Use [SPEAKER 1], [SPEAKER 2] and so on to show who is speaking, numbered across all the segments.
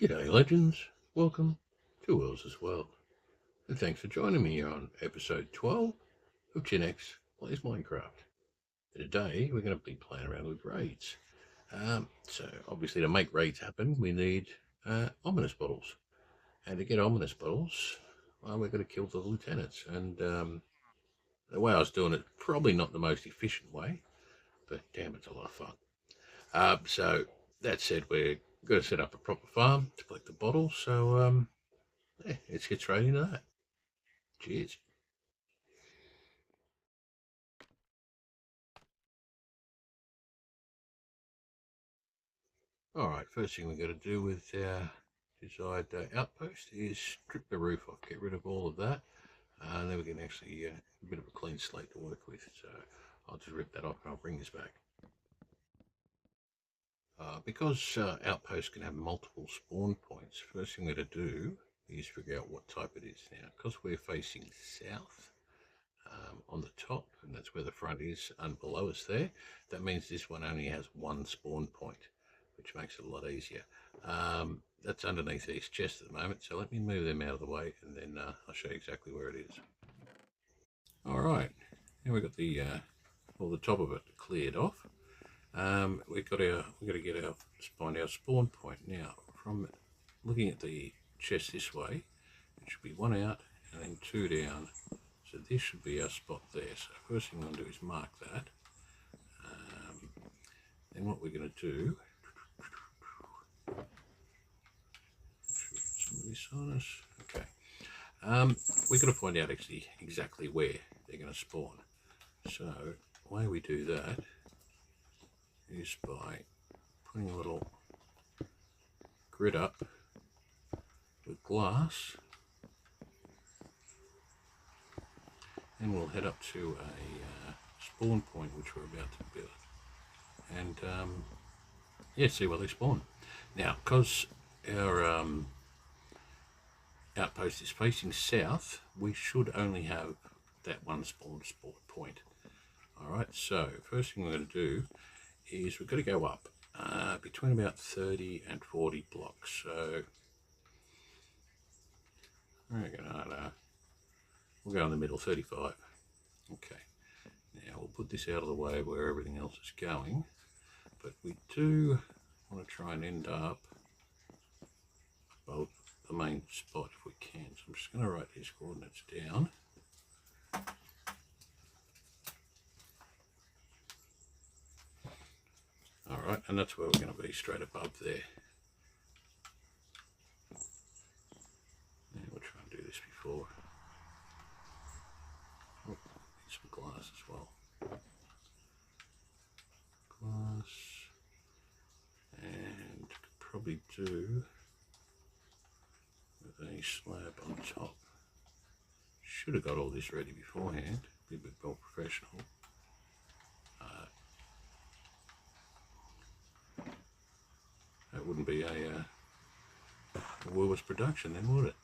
[SPEAKER 1] G'day legends, welcome to Will's World, and thanks for joining me on episode 12 of GenX Plays Minecraft. Today we're going to be playing around with raids. So obviously to make raids happen we need ominous bottles, and to get ominous bottles, well, we're going to kill the lieutenants, and the way I was doing it, probably not the most efficient way, but damn, it's a lot of fun. So that said, we're going to set up a proper farm to collect the bottles, so yeah, let's get straight into that. Cheers. Alright, first thing we've got to do with our desired outpost is strip the roof off, get rid of all of that, and then we can actually a bit of a clean slate to work with. So I'll just rip that off and I'll bring this back. Because outposts can have multiple spawn points, first thing we're going to do is figure out what type it is. Now, because we're facing south on the top, and that's where the front is, and below us there, that means this one only has one spawn point, which makes it a lot easier. That's underneath these chests at the moment, so let me move them out of the way, and then I'll show you exactly where it is. All right, now we've got the top of it cleared off. We've got to find our spawn point. Now, from looking at the chest this way, it should be one out and then two down. So this should be our spot there. So first thing I'm going to do is mark that. Then what we're going to do, some of this on us. Okay. We've got to find out actually exactly where they're going to spawn. So the way we do that is by putting a little grid up with glass, and we'll head up to a spawn point which we're about to build, and yeah, see where they spawn. Now, because our outpost is facing south, we should only have that one spawn point. Alright, so first thing we're going to do is we've got to go up between about 30 and 40 blocks. So we'll go in the middle, 35. Okay, now we'll put this out of the way where everything else is going, but we do want to try and end up above the main spot if we can. So I'm just going to write these coordinates down. Alright, and that's where we're going to be, straight above there. Yeah, we'll try and do this before. Oh, need some glass as well. Glass. And could probably do with a slab on top. Should have got all this ready beforehand, be a bit more professional. That wouldn't be a Woolworths production then, would it?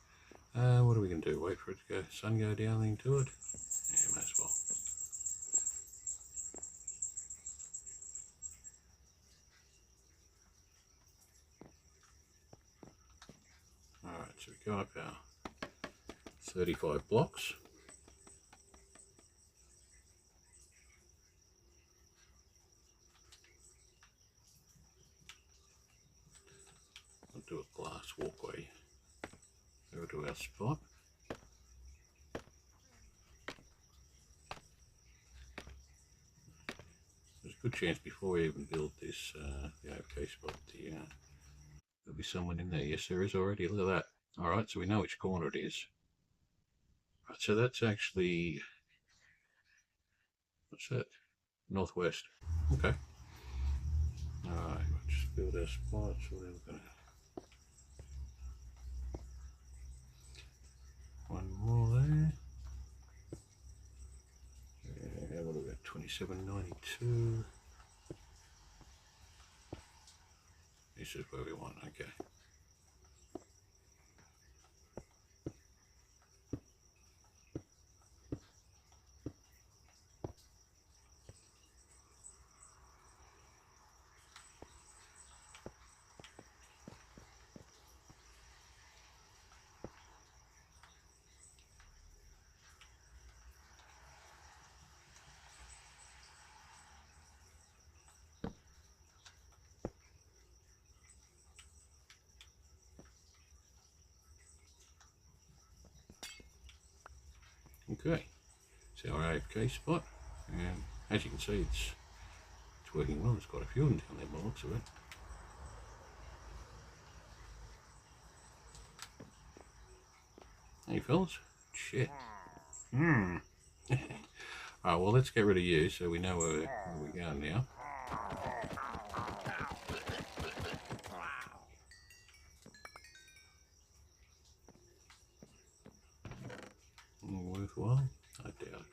[SPEAKER 1] What are we going to do? Wait for it to go, sun go down into it? Yeah, might as well. Alright, so we go up our 35 blocks. I'll do a glass walkway over to our spot. There's a good chance before we even build this, the AFK spot, there'll be someone in there. Yes, there is already. Look at that. Alright, so we know which corner it is. Right, so that's actually, what's that? Northwest. Okay. Alright, we'll just build our spot. So we're going to one more there. Yeah, what about 2792? This is where we want, okay. Okay, it's our AFK spot, and as you can see, it's working well. There's quite a few of them down there by the looks of it. Hey fellas, shit. Alright, well let's get rid of you so we know where we're going now. Worthwhile? I doubt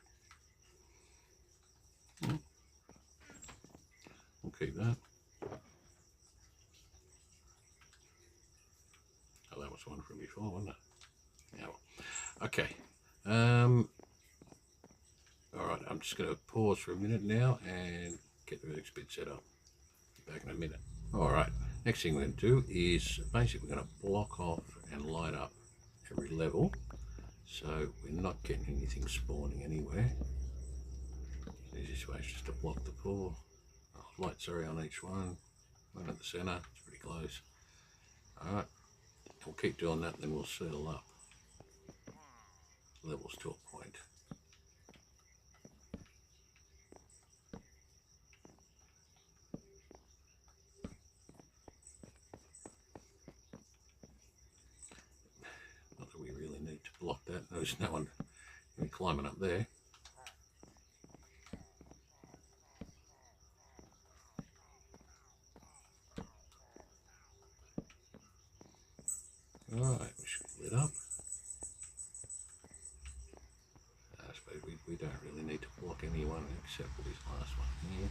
[SPEAKER 1] it. We'll keep that. Oh, that was one from before, wasn't it? Yeah, well. Okay. Alright, I'm just going to pause for a minute now and get the next bit set up. Be back in a minute. Alright, next thing we're going to do is basically we're going to block off and light up every level so we're not getting anything spawning anywhere. The easiest way is just to block the pool. Light, sorry, on each one at the centre, it's pretty close. Alright, we'll keep doing that, then we'll seal up levels to a point. Not that we really need to block that, there's no one climbing up there. Alright, we should be lit up. I suppose we don't really need to block anyone except for this last one here.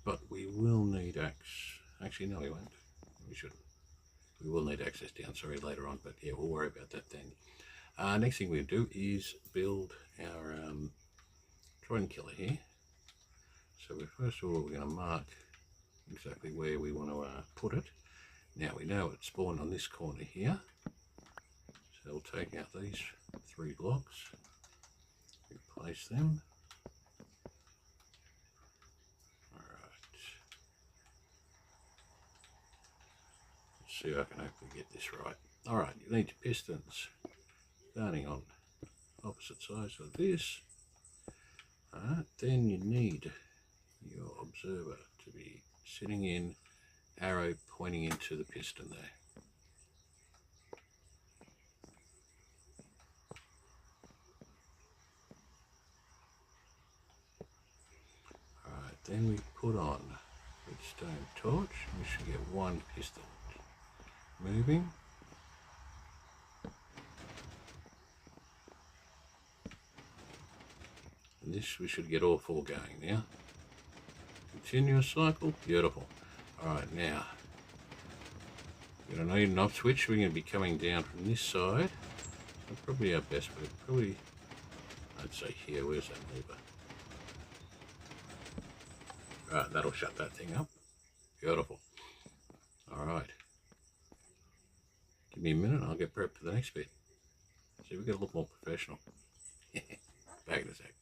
[SPEAKER 1] But we will need actually no we won't, we shouldn't. We will need access down, sorry, later on, but yeah, we'll worry about that then. Next thing we'll do is build our trident killer here. So first of all we're going to mark exactly where we want to put it. Now we know it's spawned on this corner here, so we'll take out these 3 blocks, replace them. Alright, let's see if I can hopefully get this right. Alright, you need your pistons starting on opposite sides of this. Then you need your observer to be sitting in, arrow pointing into the piston there. Alright, then we put on redstone torch. We should get 1 piston moving. And this we should get all 4 going now. Continuous cycle, beautiful. Alright, now we're going to need an off switch. We're going to be coming down from this side. That's probably our best bet. Probably, I'd say here. Where's that lever? Alright, that'll shut that thing up. Beautiful. Alright. Give me a minute and I'll get prepped for the next bit. See, we've got to look more professional. Back in a sec.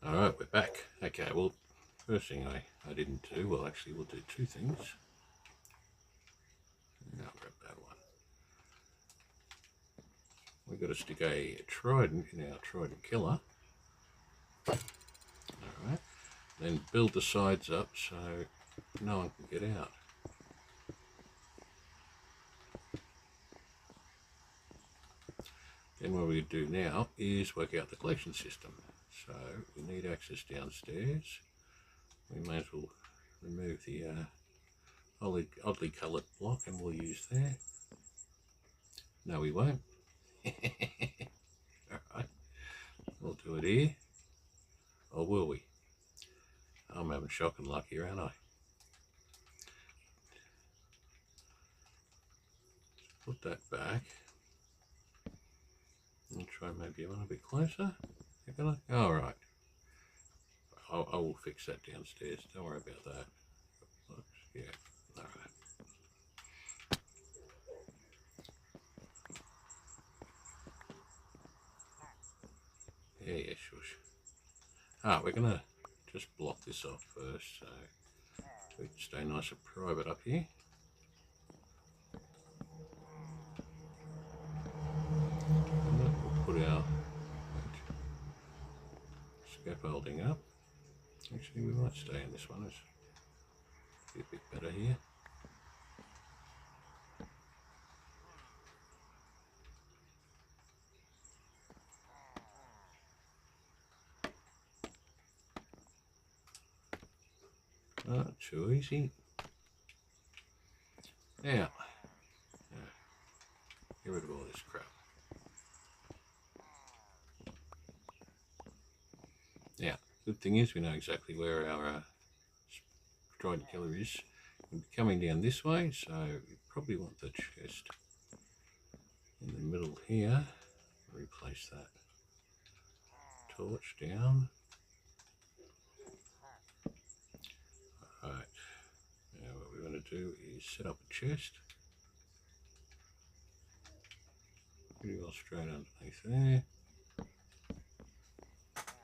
[SPEAKER 1] Alright, we're back. Okay, well, first thing I didn't do, well actually we'll do 2 things. I'll grab that one. We've got to stick a trident in our trident killer. Alright, then build the sides up so no one can get out. Then what we do now is work out the collection system. So we need access downstairs. We may as well remove the oddly coloured block and we'll use there. No, we won't. Alright, we'll do it here. Or will we? I'm having shocking luck here, aren't I? Put that back. And try maybe one a bit closer. Alright. I will fix that downstairs. Don't worry about that. Yeah, alright. Yeah, shush. We're going to just block this off first so we can stay nice and private up here. And then we'll put our scaffolding up. Actually, we might stay in this one. It's a bit better here. Not too easy. Now, get rid of all this crap. Now, good thing is we know exactly where our trident killer is. We'll be coming down this way, so you probably want the chest in the middle here. Replace that torch down. Alright, now what we're going to do is set up a chest. Pretty well straight underneath there.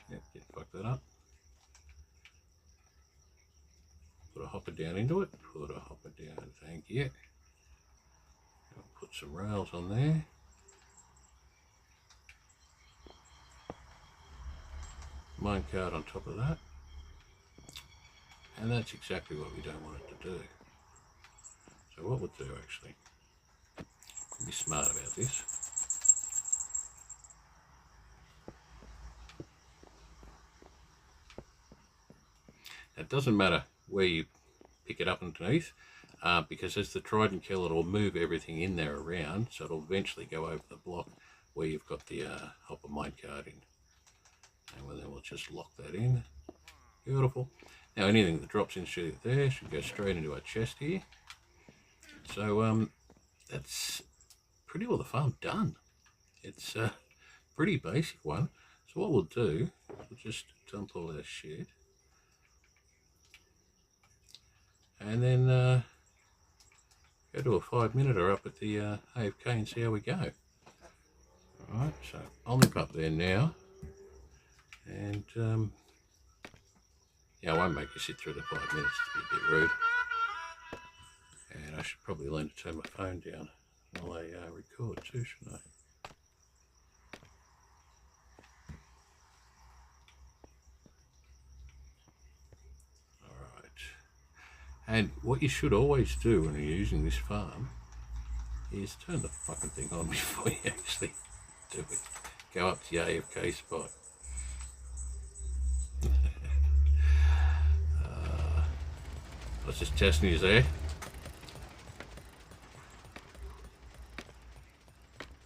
[SPEAKER 1] Yep, didn't fuck that up. Put a hopper down into it. Put a hopper down, thank you. I'll put some rails on there. Minecart on top of that. And that's exactly what we don't want it to do. So what we'll do actually, be smart about this. It doesn't matter where you pick it up underneath, because as the trident killer, it'll move everything in there around, so it'll eventually go over the block where you've got the hopper minecart in. And then we'll just lock that in. Beautiful. Now anything that drops into there should go straight into our chest here. So that's pretty well the farm done. It's a pretty basic one. So what we'll do, we'll just dump all our shit. And then go to a 5-minute up at the AFK and see how we go. Alright, so I'll nip up there now. And yeah, I won't make you sit through the 5 minutes, to be a bit rude. And I should probably learn to turn my phone down while I record too, shouldn't I? And what you should always do when you're using this farm is turn the fucking thing on before you actually do it. Go up to the AFK spot. I was just testing you there.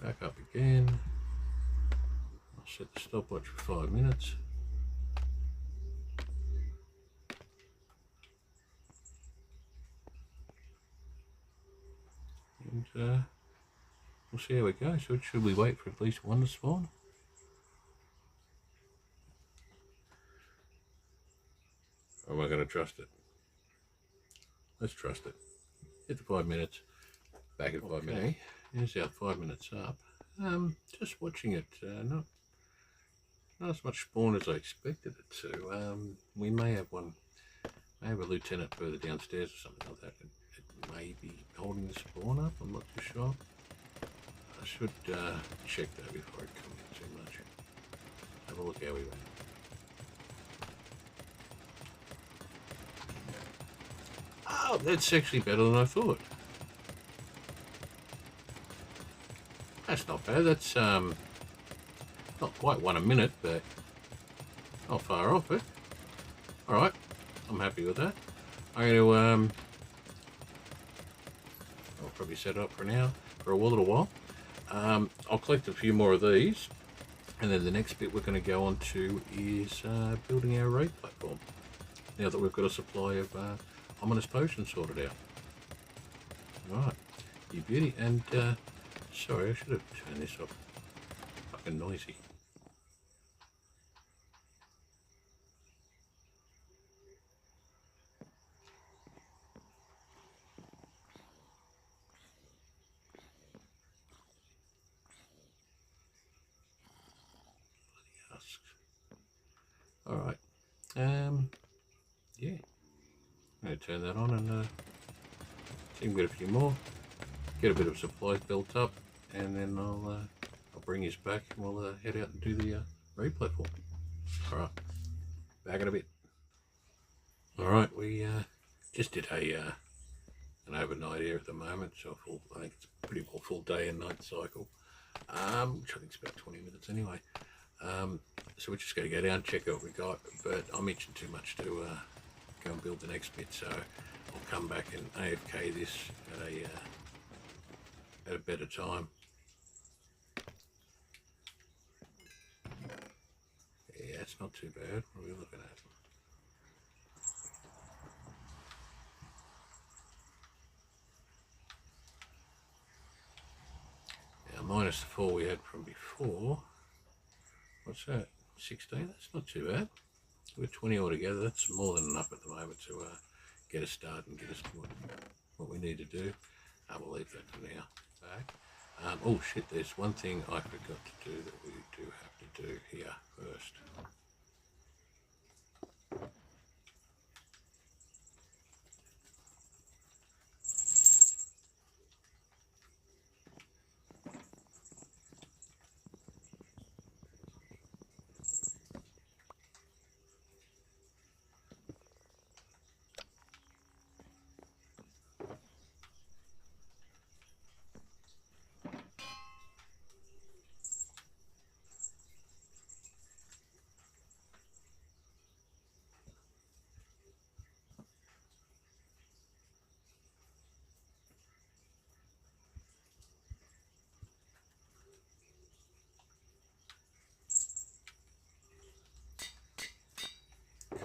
[SPEAKER 1] Back up again. I'll set the stopwatch for 5 minutes. And we'll see how it goes. So should we wait for at least one to spawn? Or am I going to trust it? Let's trust it. Hit the 5 minutes. Back at 5 minutes. Here's our 5 minutes up. Just watching it. Not as much spawn as I expected it to. We may have one. May have a lieutenant further downstairs or something like that. It may be holding the spawn up. I'm not too sure. I should check that before I comment too much. Have a look how we went. Oh, that's actually better than I thought. That's not bad. That's not quite 1 a minute, but not far off it. All right, I'm happy with that. I'm going to I'll probably set it up for now for a little while. I'll collect a few more of these, and then the next bit we're going to go on to is building our raid platform. Now that we've got a supply of ominous potions sorted out. Right, you beauty. And sorry, I should have turned this off. Fucking noisy. All right. yeah, I'm going to turn that on and see if we can get a few more, get a bit of supplies built up, and then I'll bring you back and we'll head out and do the raid platform. Alright, back in a bit. Alright, we just did an overnight here at the moment, so I think it's a pretty well full day and night cycle, which I think is about 20 minutes anyway. So we're just going to go down, check out what we got, but I mentioned too much to go and build the next bit, so I'll come back and AFK this at a better time. Yeah, it's not too bad. What are we looking at? Now, minus the 4 we had from before. What's that? 16? That's not too bad. We're 20 altogether. That's more than enough at the moment to get us started and get us to what we need to do. We'll leave that for now. Back. Oh shit, there's one thing I forgot to do that we do have to do here first.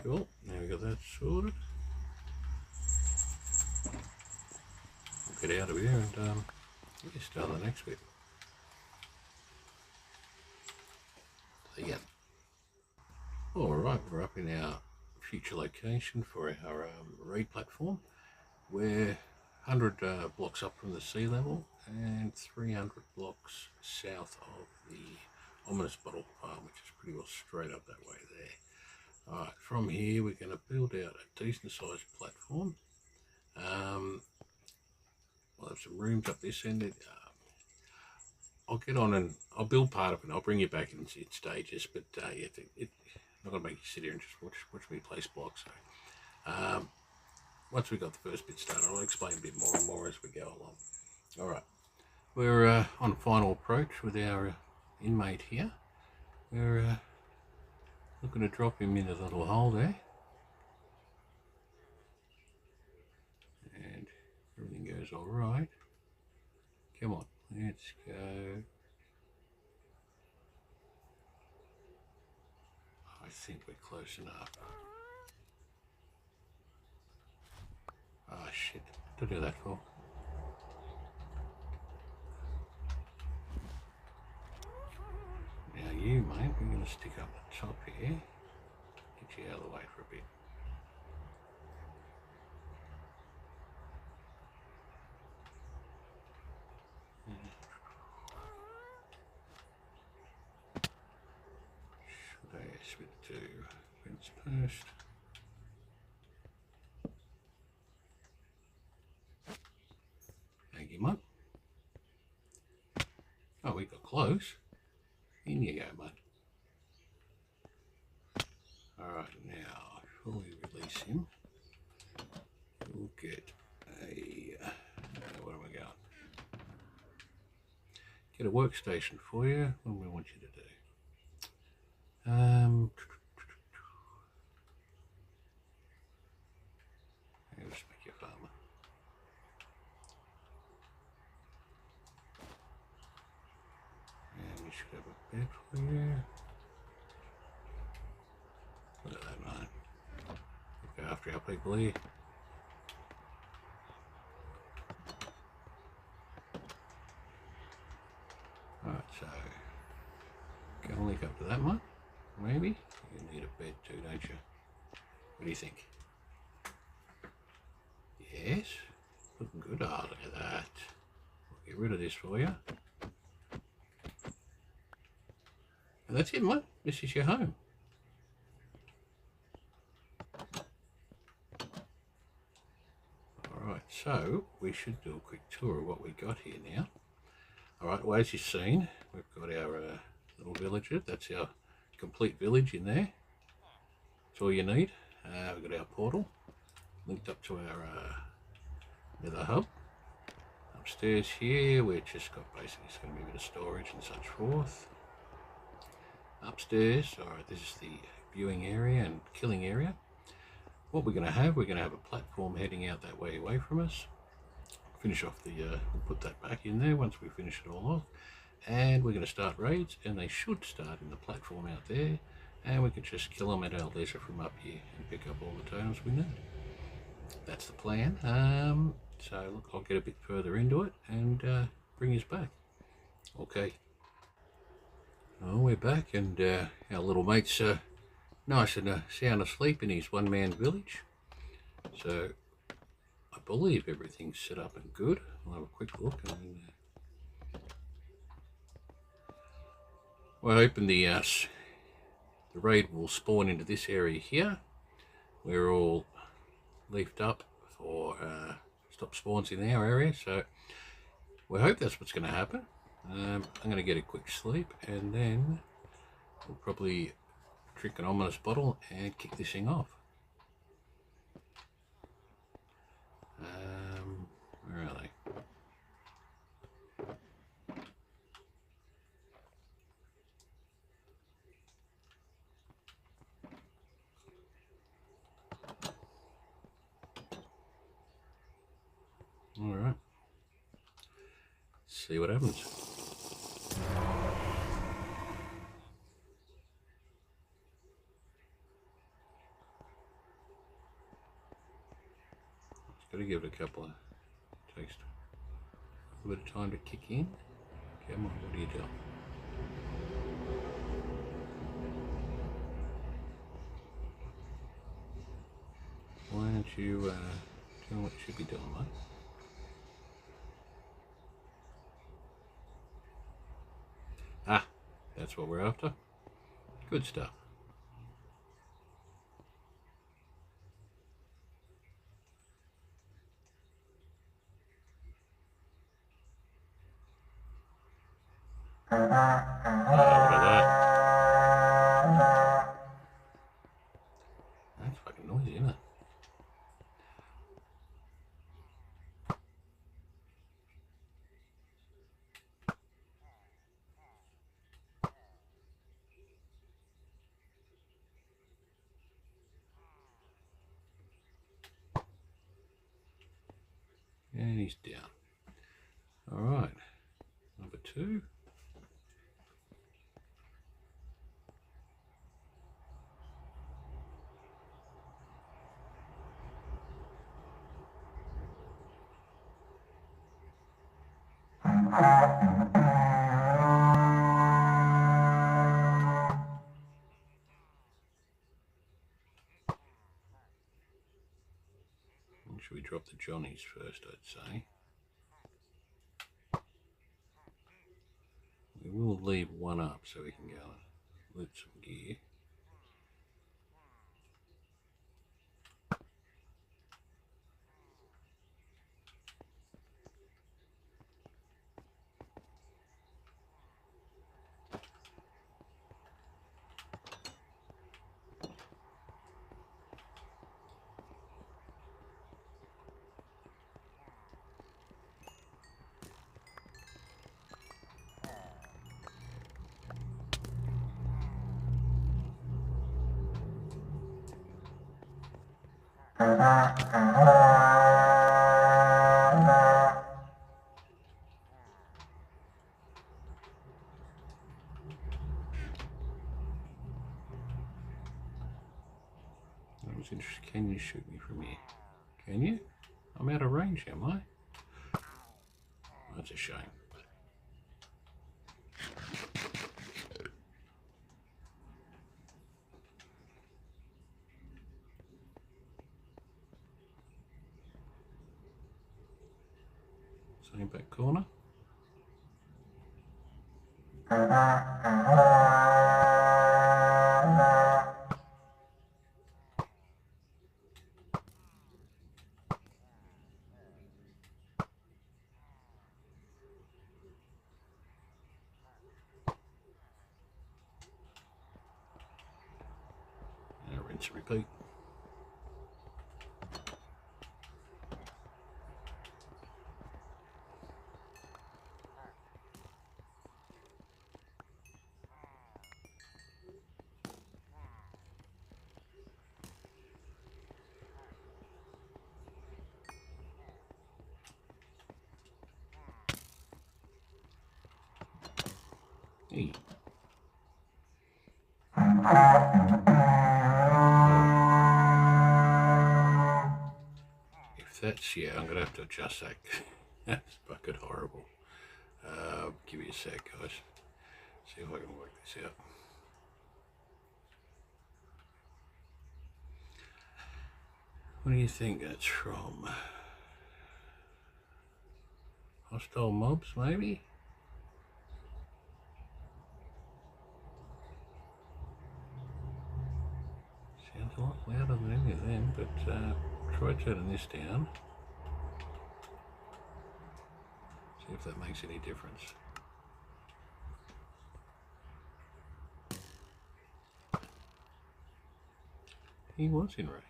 [SPEAKER 1] Cool, now we got that sorted. We'll get out of here and start the next bit. So, yeah. Alright, we're up in our future location for our raid platform. We're 100 blocks up from the sea level and 300 blocks south of the ominous bottle farm, which is pretty well straight up that way there. Alright, from here we're going to build out a decent sized platform. We'll have some rooms up this end. I'll get on and I'll build part of it and I'll bring you back in stages, but yeah, I'm not going to make you sit here and just watch me place blocks. So, once we've got the first bit started, I'll explain a bit more and more as we go along. Alright, we're on final approach with our inmate here. We're looking to drop him in a little hole there. And everything goes alright. Come on, let's go. I think we're close enough. Oh shit, what did I do that for? Now you, mate, we're going to stick up the top here. Get you out of the way for a bit. Should I switch to fence post? Thank you, mate. Oh, we got close. In you go, mate. Alright, now, before we release him, we'll get a, where am I going? Get a workstation for you. What do we want you to do? Let's make you a farmer. And we should have a bed for you. Look at that, man. Look after our people here. Alright, so go and link up to that one. Maybe. You need a bed too, don't you? What do you think? Yes. Looking good. Oh, look at that. We'll get rid of this for you. And that's it, mate. This is your home. So we should do a quick tour of what we got here now. Alright, well, as you've seen, we've got our little villager. That's our complete village in there. That's all you need. We've got our portal linked up to our nether hub. Upstairs here, we've just got basically, it's going to be a bit of storage and such forth. Upstairs, alright, this is the viewing area and killing area. What we're going to have a platform heading out that way away from us. Finish off the, we'll put that back in there once we finish it all off. And we're going to start raids, and they should start in the platform out there. And we can just kill them at our leisure from up here and pick up all the totems we need. That's the plan. So look, I'll get a bit further into it and bring us back. Okay. Well, we're back, and our little mate's nice and sound asleep in his one-man village. So I believe everything's set up and good. I'll have a quick look. And we're hoping the raid will spawn into this area here. We're all leafed up for stop spawns in our area, so we hope that's what's going to happen. I'm going to get a quick sleep, and then we'll probably drink an ominous bottle and kick this thing off. Where are they? All right. See what happens. Got to give it a couple of takes a bit of time to kick in. Come on, what are you doing? Why aren't you doing what you should be doing, mate? Ah, that's what we're after. Good stuff. Oh, look at that. That's fucking noisy, isn't it? And he's down. All right, number 2. Should we drop the Johnnies first, I'd say. We will leave one up so we can go and loot some gear. That was interesting. Can you shoot me from here? Can you? I'm out of range, am I? That's a shame. Same back corner. rinse and repeat. Hey. If that's, yeah, I'm going to have to adjust that. That's fucking horrible. Give me a sec, guys. See if I can work this out. What do you think that's from? Hostile mobs, maybe? Sounds a lot louder than any of them, but try turning this down. See if that makes any difference. He was in rage.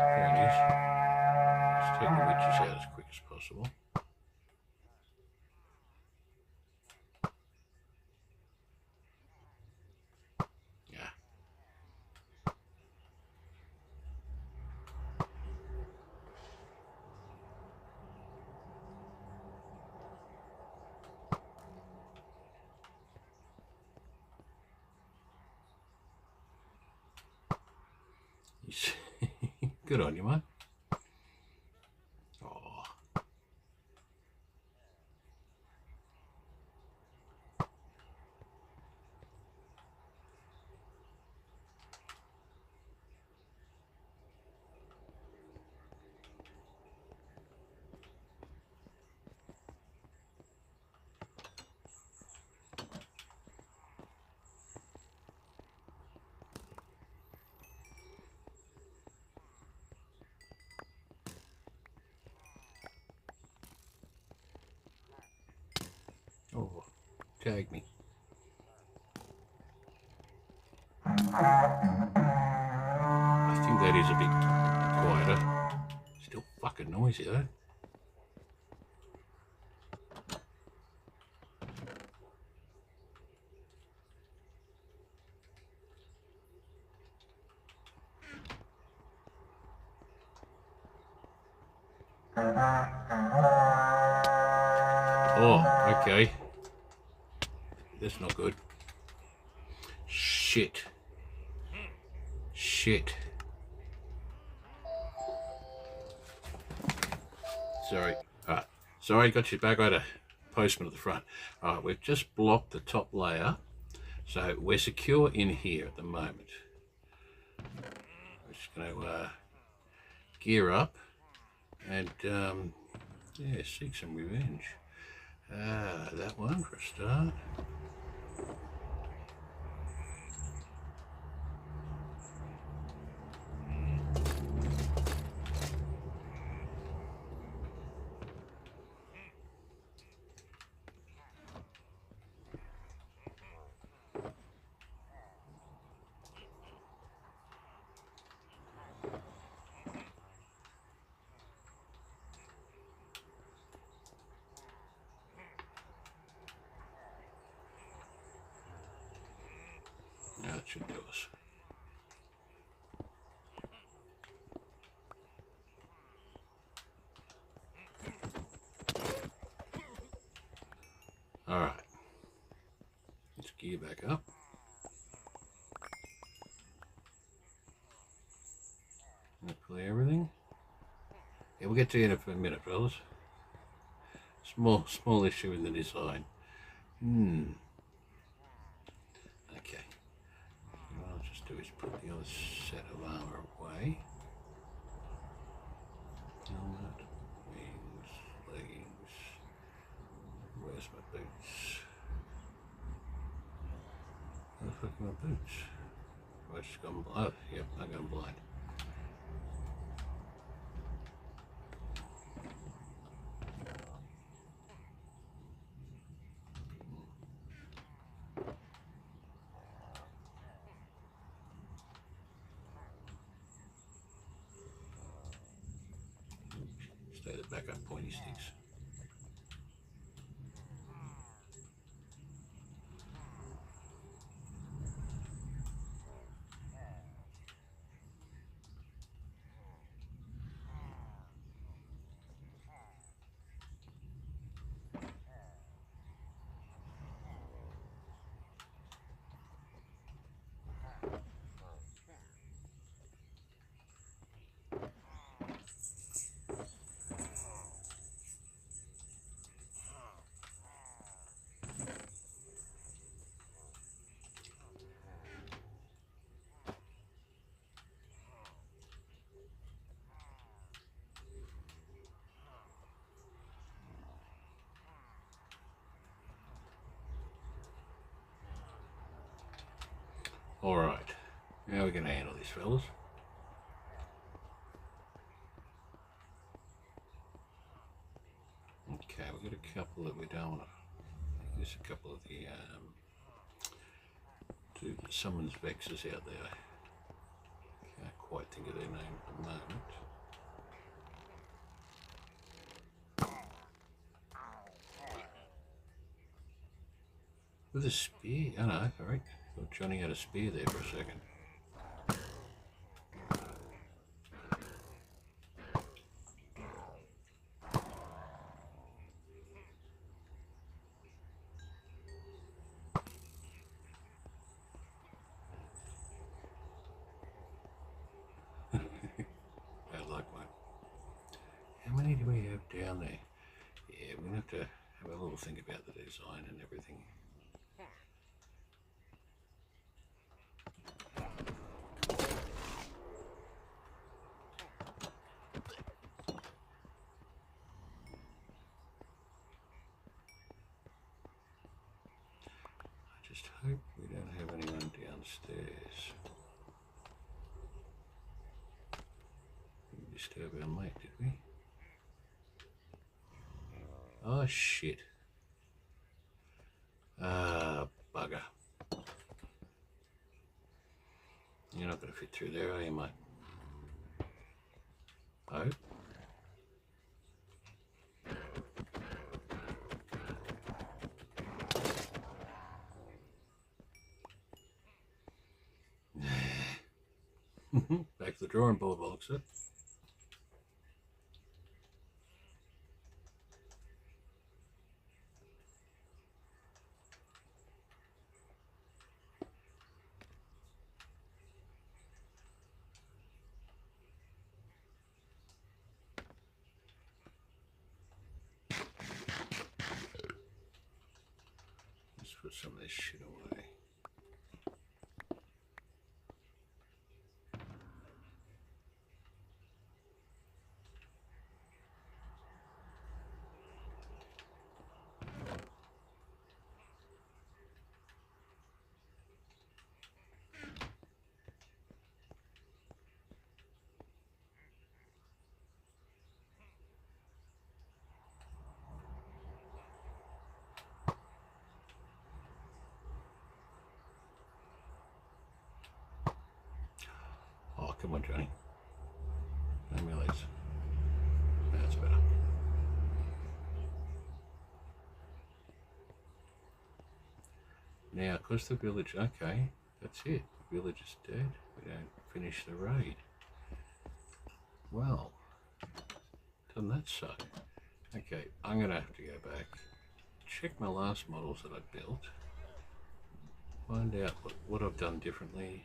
[SPEAKER 1] There it is. Let's take the witches out as quick as possible. Yeah. Good on you, mate. Oh, tag me. I think that is a bit quieter. Still fucking noisy though. Oh, okay. That's not good. Shit. Shit. Sorry. Alright. Sorry, got you back. I had a postman at the front. Alright, we've just blocked the top layer. So we're secure in here at the moment. We're just going to gear up and yeah, seek some revenge. That one for a start. That should do us. Alright. Let's gear back up. Hopefully everything. Yeah, we'll get to it for a minute, fellas. Small issue in the design. Okay. What I'll just do is put the other set of armour away. Helmet, wings, leggings. Where's my boots? Where the fuck are my boots? I just gone blind. Oh, yep, I got blind. Stay the back up pointy sticks. Alright, now we're going to handle this, fellas. Okay, we've got a couple that we don't want to. There's a couple of the summons vexes out there. Can't quite think of their name at the moment. With a spear? Oh no, alright. Thought Johnny had a spear there for a second. Bad luck, mate. How many do we have down there? Yeah, we're going to have to have a little think about the design and everything. I just hope we don't have anyone downstairs. Didn't disturb our mate, did we? Oh shit. Ah, bugger. You're not going to fit through there, are you, mate? Oh. Back to the drawing board, looks it. Let's put some of this shit away. Oh, come on, Johnny. No millies. That's better. Now, because the village, okay, that's it. The village is dead. We don't finish the raid. Well, doesn't that suck? Okay, I'm going to have to go back, check my last models that I built, find out what I've done differently.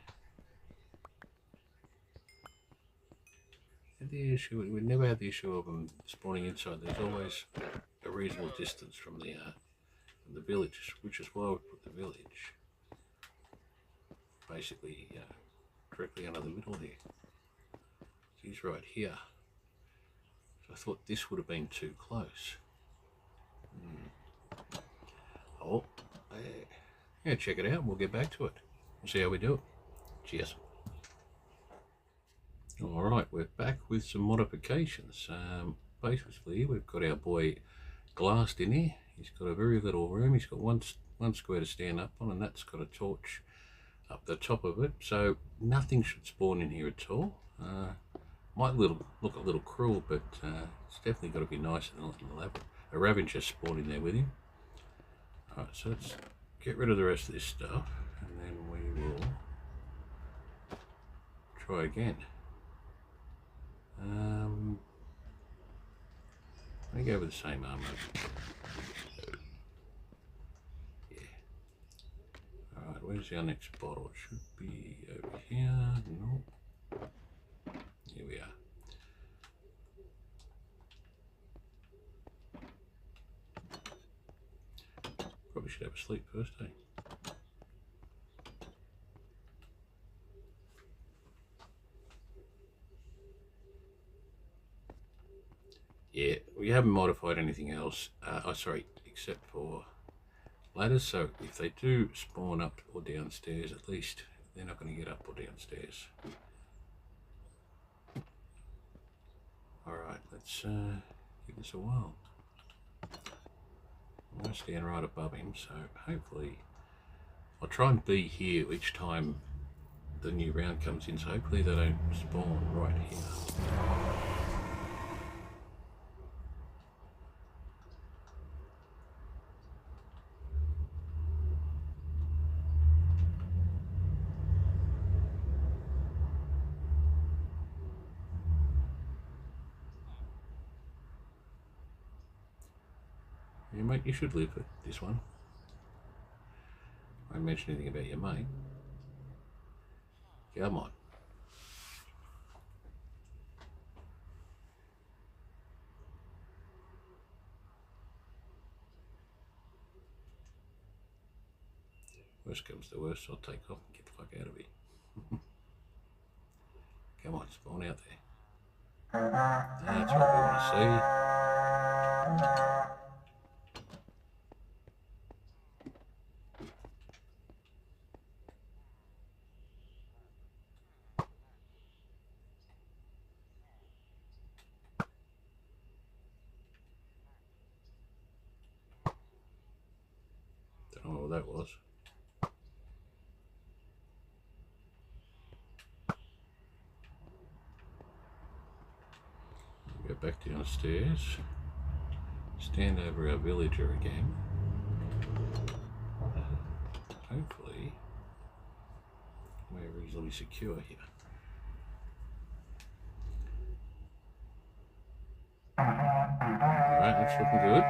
[SPEAKER 1] The issue, we never had the issue of them spawning inside. There's always a reasonable distance from the village, which is why we put the village basically directly under the middle here. So he's right here. So I thought this would have been too close. Oh, yeah, check it out. We'll get back to it. We'll see how we do it. Cheers. Alright, we're back with some modifications. Basically, we've got our boy glassed in here. He's got a very little room. He's got one square to stand up on, and that's got a torch up the top of it. So nothing should spawn in here at all. Might look a little cruel, but it's definitely got to be nicer than a Ravager spawn in there with him. Alright, so let's get rid of the rest of this stuff, and then we will try again. Let me go with the same armor. Yeah. Alright, where's our next bottle? It should be over here. No. Here we are. Probably should have a sleep first, eh? Yeah, we haven't modified anything else. Sorry, except for ladders. So if they do spawn up or downstairs, at least they're not going to get up or downstairs. Alright, let's give this a whirl. I'm going to stand right above him, so hopefully I'll try and be here each time the new round comes in, so hopefully they don't spawn right here. Yeah, mate, you should live at this one. I won't mention anything about your mate. Come on. Worst comes to worst, I'll take off and get the fuck out of here. Come on, spawn out there. That's what we want to see. Don't know what that was. Go back downstairs. Stand over our villager again. Hopefully we're reasonably secure here. Alright, that's looking good.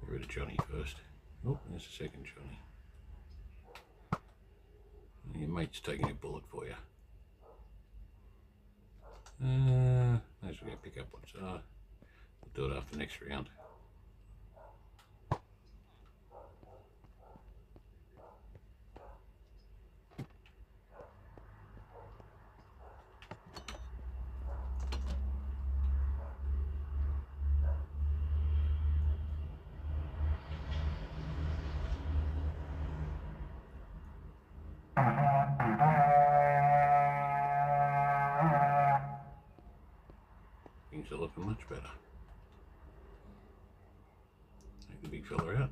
[SPEAKER 1] Get rid of Johnny first. Oh, there's a second Johnny. Your mate's taking a bullet for you. Might as well go pick up what's we'll do it after the next round. Things are looking much better. Take the big fella out.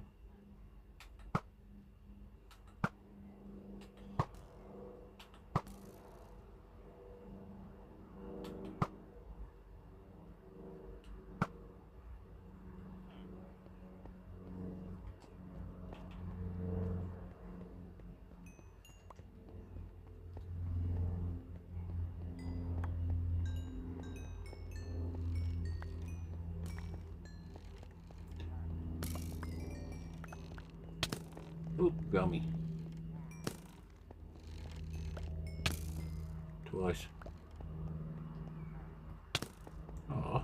[SPEAKER 1] Oop, got me. Twice. Aw.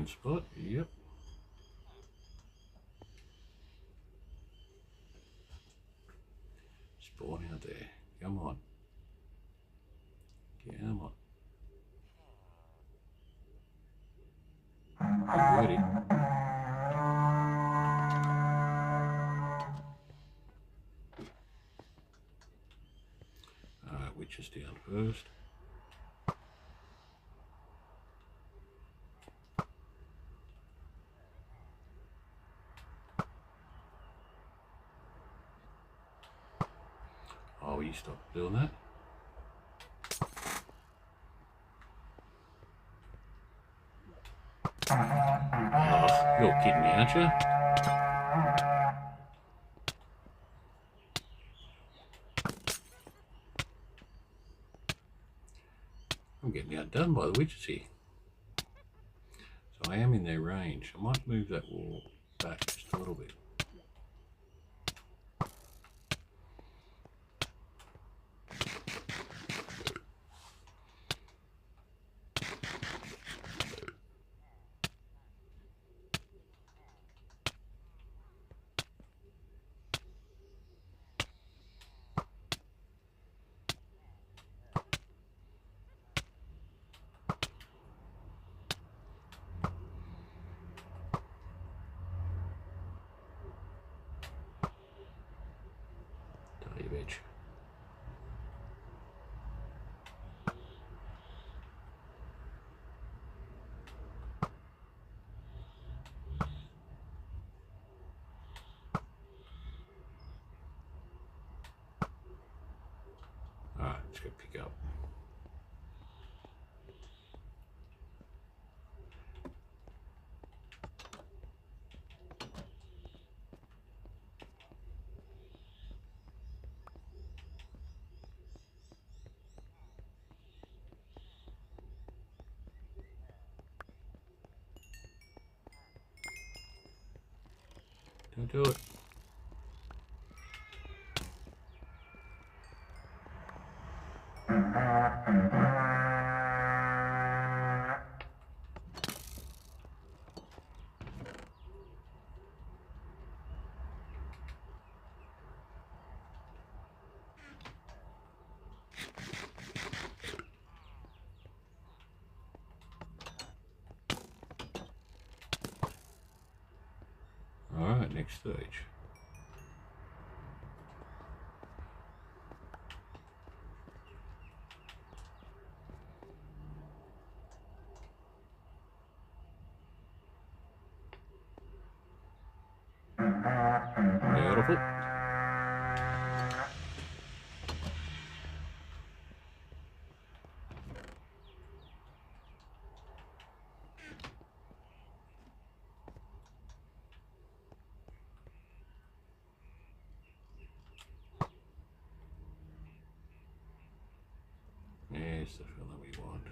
[SPEAKER 1] green spot, yep. Spawn out there, come on. Come on. Ready. Alright, which is down first. Oh, you stop doing that. Oh, you're kidding me, aren't you? I'm getting outdone by the witches here. So I am in their range. I might move that wall back just a little bit. Bitch. Alright, let's go pick up. Don't do it. Alright, next stage. Beautiful. Yes, the fella we want.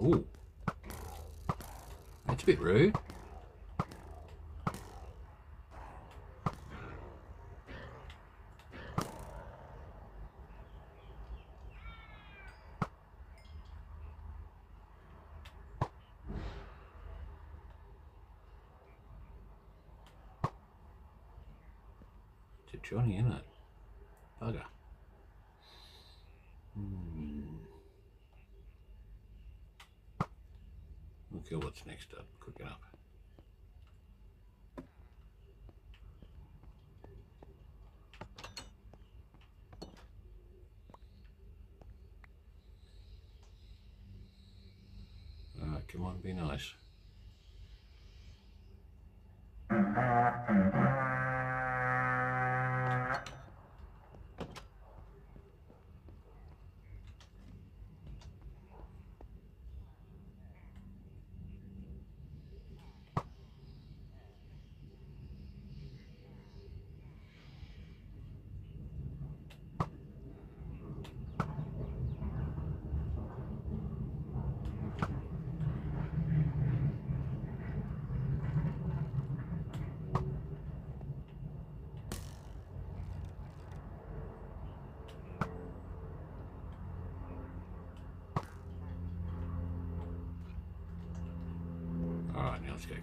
[SPEAKER 1] Oh, that's a bit rude. It's a Johnny, isn't it? Bugger. Okay, what's next up? Cooking up. Alright, come on, be nice.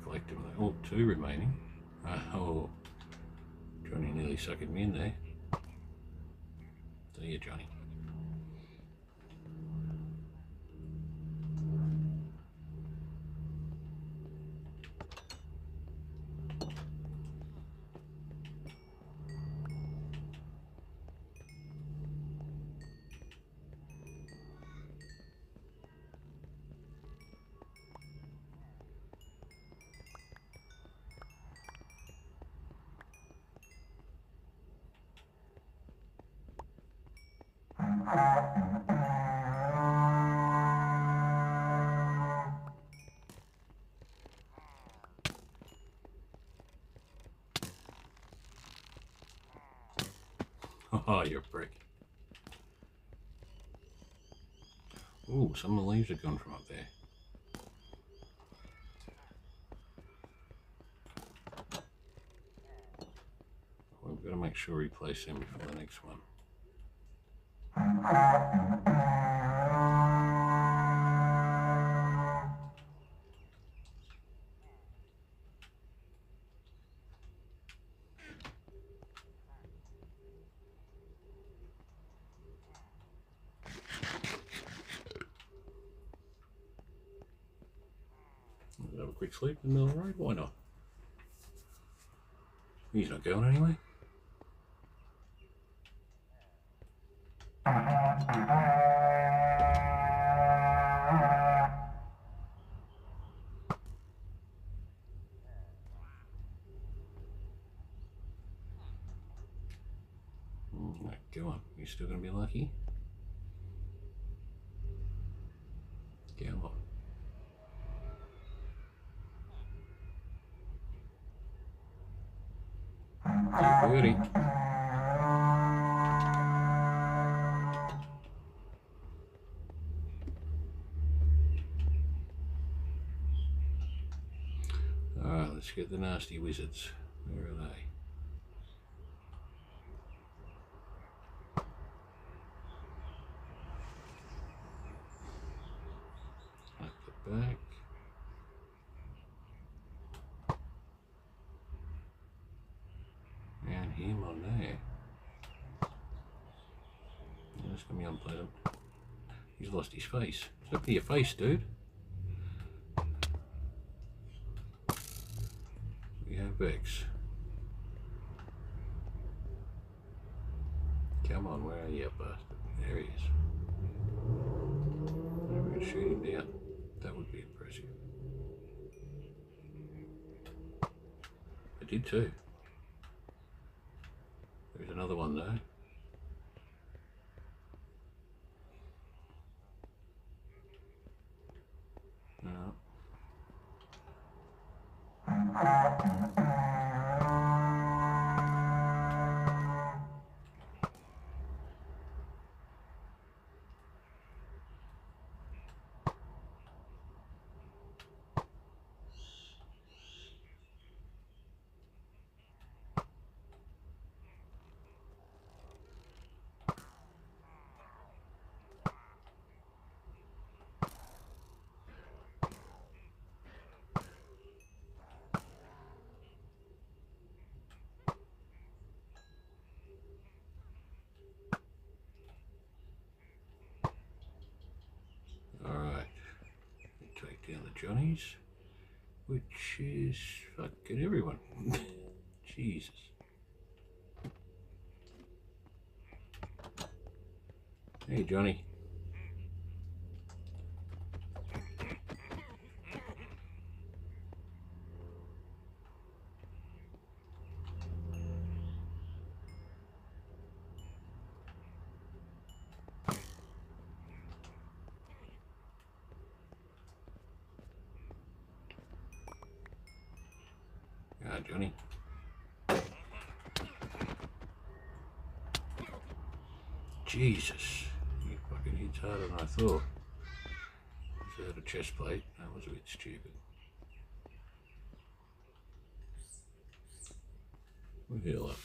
[SPEAKER 1] collect them. Oh, 2 remaining. Oh, Johnny nearly suckered me in there. See you, Johnny. Oh, you're a prick. Ooh, some of the leaves have gone from up there. We've got to make sure we place them before the next one. Have a quick sleep in the middle of the road, why not? He's not going anyway. Go on, you're still going to be lucky. Go on. Goody. Alright, let's get the nasty wizards. Where are they? Up the back. And him on there. That's going to be unpleasant. He's lost his face. Look at your face, dude. We have Vex. Come on, where are you, bastard? There he is. Maybe we can shoot him down. That would be impressive. I did too. There's another one though. No. Down the Johnnies, which is fucking everyone. Jesus. Hey, Johnny. Ah, Johnny. Jesus, he fucking hits harder than I thought. Is that a chest plate? That was a bit stupid. We'll heal up.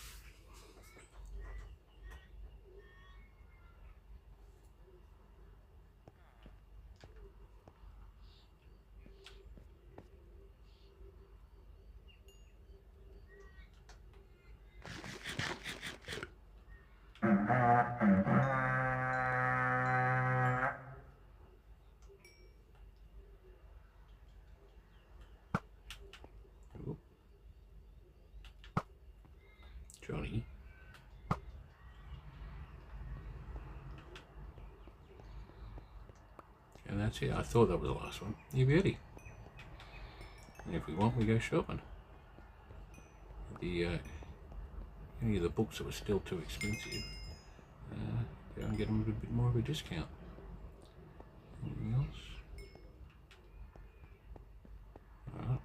[SPEAKER 1] Johnny. And that's it. I thought that was the last one. You beauty. And if we want, we go shopping. Any of the books that were still too expensive, go and get them at a bit more of a discount. Anything else? Alright.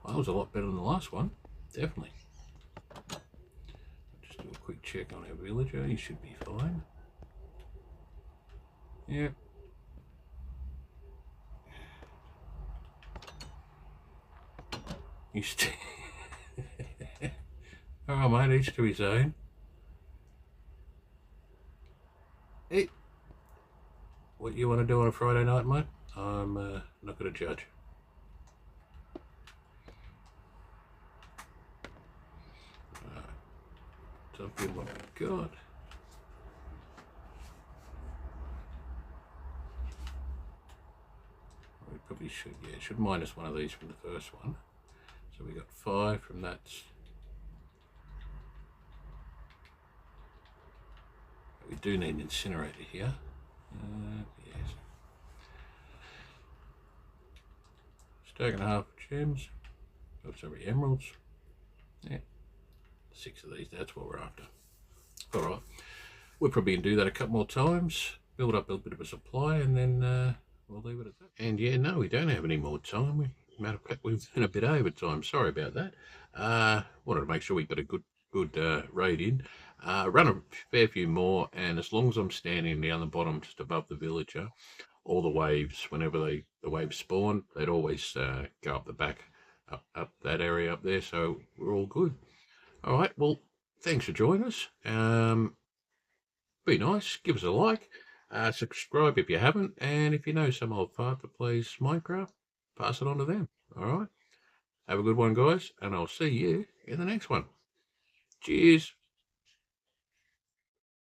[SPEAKER 1] Well, that was a lot better than the last one. Definitely. Just do a quick check on our villager. He should be fine. Yep. You oh, mate, each to his own. Hey, what you want to do on a Friday night, mate? I'm not going to judge. Don't give what we got. We probably should, yeah, should minus one of these from the first one. So we got 5 from that. We do need an incinerator here. Yes. Stack and a half gems. Oh, sorry, emeralds. Yeah. 6 of these, that's what we're after. Alright. We'll probably do that a couple more times. Build up a bit of a supply and then we'll leave it at that. And yeah, no, we don't have any more time. Matter of fact, we've been a bit over time. Sorry about that. Wanted to make sure we got a good raid in. Run a fair few more, and as long as I'm standing down the bottom just above the villager, all the waves, whenever the waves spawn, they'd always go up the back, up that area up there, so we're all good. All right, well, thanks for joining us. Be nice, give us a like, subscribe if you haven't, and if you know some old fart that plays Minecraft, pass it on to them. All right, have a good one, guys, and I'll see you in the next one. Cheers.